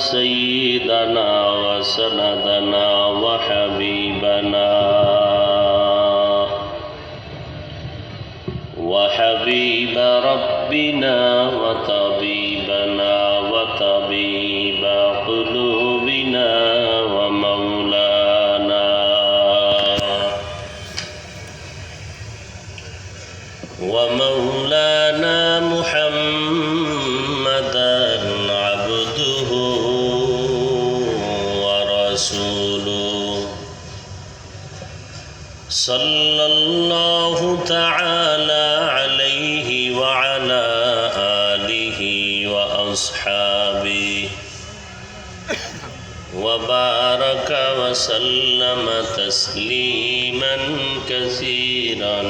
سيدنا وسندنا وحبيب ربنا وطبيبنا وطبيب قلوبنا ومولانا محمدا عبده ورسوله صلى الله تعالى عليه وعلى آله وأصحابه وبارك وسلم تسليما كثيرا